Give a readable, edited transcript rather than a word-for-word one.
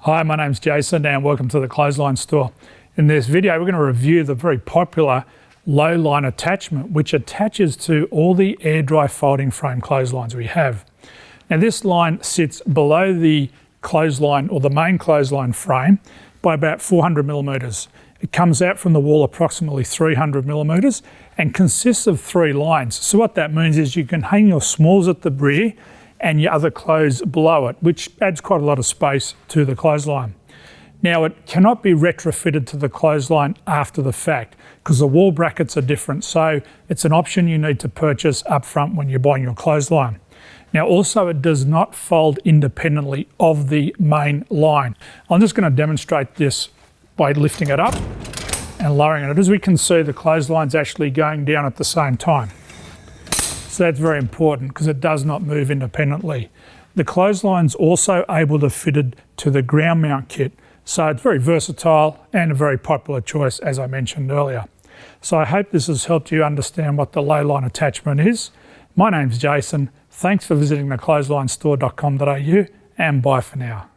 Hi, my name's Jason and welcome to the Clothesline Store. In this video, we're going to review the very popular low line attachment, which attaches to all the air dry folding frame clotheslines we have. Now this line sits below the clothesline or the main clothesline frame by about 400 millimeters. It comes out from the wall approximately 300 millimeters and consists of 3 lines. So what that means is you can hang your smalls at the rear and your other clothes below it, which adds quite a lot of space to the clothesline. Now it cannot be retrofitted to the clothesline after the fact because the wall brackets are different, so it's an option you need to purchase up front when you're buying your clothesline. Now also it does not fold independently of the main line. I'm just going to demonstrate this by lifting it up and lowering it. As we can see, the clothesline's actually going down at the same time. So that's very important because it does not move independently. The clothesline's also able to fit it to the ground mount kit. So it's very versatile and a very popular choice, as I mentioned earlier. So I hope this has helped you understand what the low line attachment is. My name's Jason. Thanks for visiting the clotheslinestore.com.au and bye for now.